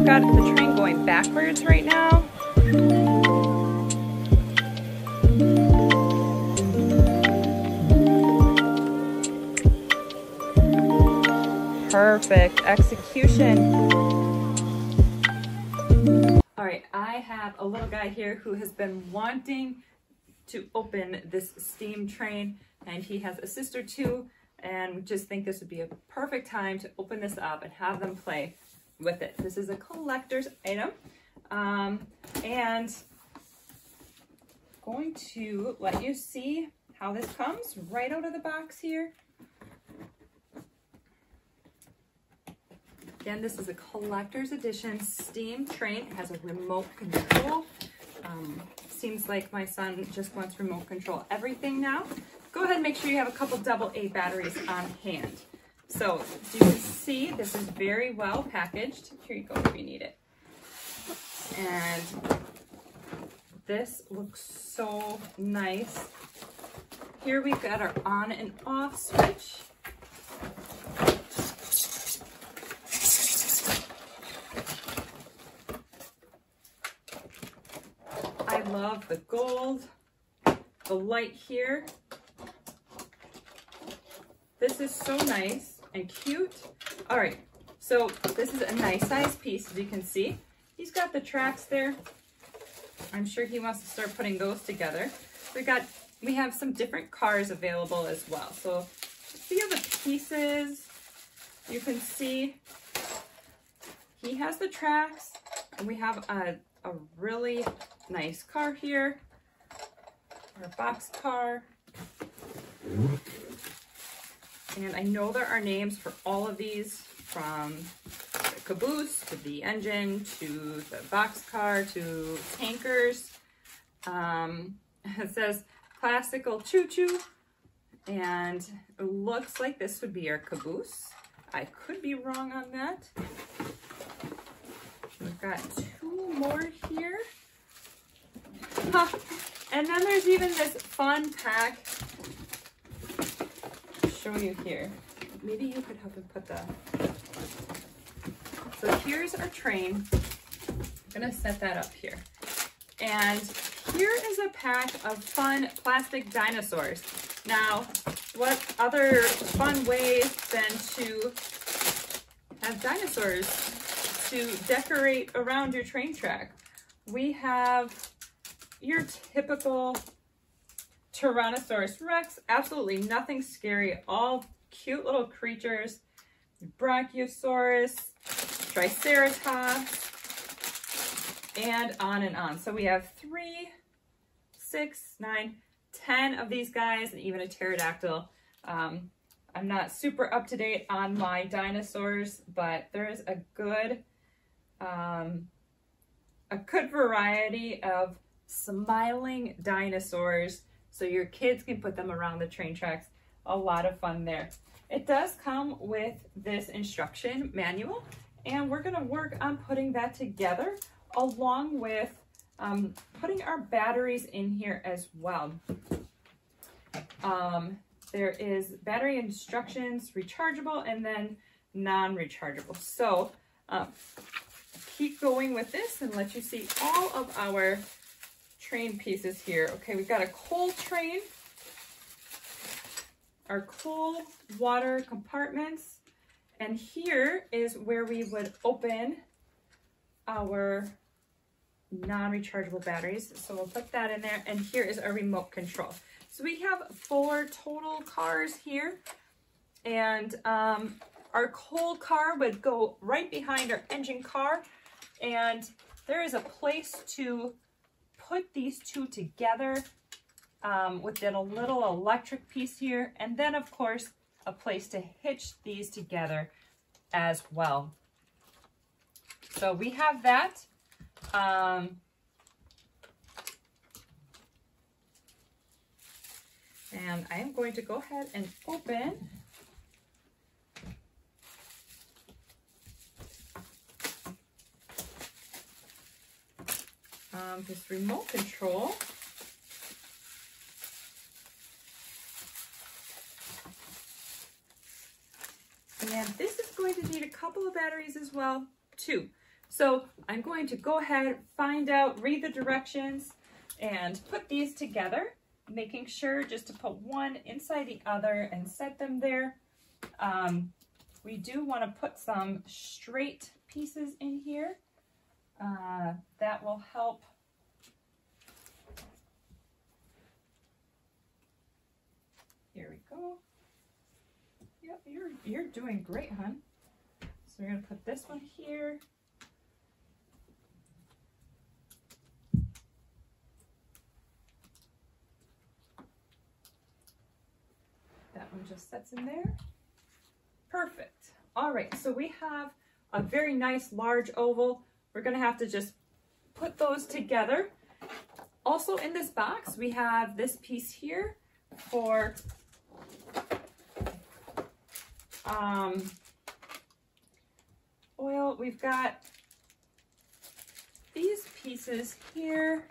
got the train going backwards right now. Perfect execution. All right, I have a little guy here who has been wanting to open this steam train, and he has a sister too, and we just think this would be a perfect time to open this up and have them play with it. This is a collector's item, and going to let you see how this comes right out of the box here. Again, this is a collector's edition steam train. It has a remote control. Seems like my son just wants remote control everything now. Go ahead and make sure you have a couple AA batteries on hand. So as you can see, this is very well packaged. Here you go if you need it. And this looks so nice. Here we've got our on and off switch. I love the gold, the light here. This is so nice and cute. All right, so this is a nice size piece, as you can see. He's got the tracks there. I'm sure he wants to start putting those together. We have some different cars available as well. So see all the pieces. You can see he has the tracks, and we have a really nice car here, our box car. And I know there are names for all of these, from the caboose to the engine to the box car to tankers. It says classical choo-choo, and it looks like this would be our caboose. I could be wrong on that. We've got two more here. Huh. And then there's even this fun pack. I'll show you here. Maybe you could help me put the... So here's our train. I'm gonna set that up here. And here is a pack of fun plastic dinosaurs. Now, what other fun ways than to have dinosaurs to decorate around your train track? We have your typical Tyrannosaurus Rex, absolutely nothing scary, all cute little creatures. Brachiosaurus, Triceratops, and on and on. So we have 3, 6, 9, 10 of these guys, and even a pterodactyl. I'm not super up to date on my dinosaurs, but there is a good variety of smiling dinosaurs, so your kids can put them around the train tracks. A lot of fun there. It does come with this instruction manual, and we're going to work on putting that together along with putting our batteries in here as well. There is battery instructions, rechargeable, and then non-rechargeable. So keep going with this and let you see all of our train pieces here. Okay, we've got a coal train, our coal water compartments, and here is where we would open our non-rechargeable batteries. So we'll put that in there, and here is our remote control. So we have 4 total cars here, and our coal car would go right behind our engine car, and there is a place to put these two together within a little electric piece here, and then of course a place to hitch these together as well. So we have that. And I am going to go ahead and open this remote control. And this is going to need a couple of batteries as well, too. So I'm going to go ahead, find out, read the directions, and put these together, making sure just to put one inside the other and set them there. We do want to put some straight pieces in here. That will help. Here we go. Yep, you're doing great, hon. So we're going to put this one here. That one just sets in there. Perfect. All right, so we have a very nice large oval. We're going to have to just put those together. Also in this box, we have this piece here for oil. We've got these pieces here.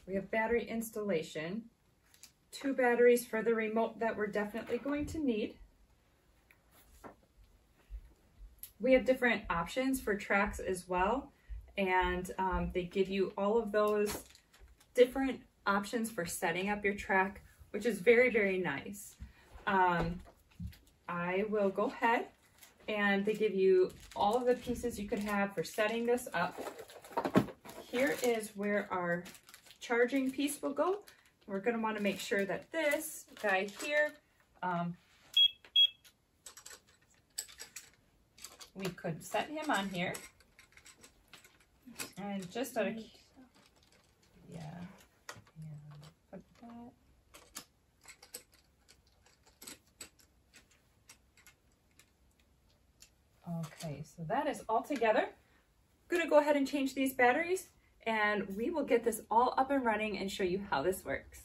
We have battery installation, 2 batteries for the remote that we're definitely going to need. We have different options for tracks as well, and they give you all of those different options for setting up your track, which is very, very nice. I will go ahead, and they give you all of the pieces you could have for setting this up. Here is where our charging piece will go. We're going to want to make sure that this guy here, we could set him on here. And just out of, yeah, put that. Okay, so that is all together. I'm going to go ahead and change these batteries, and we will get this all up and running and show you how this works.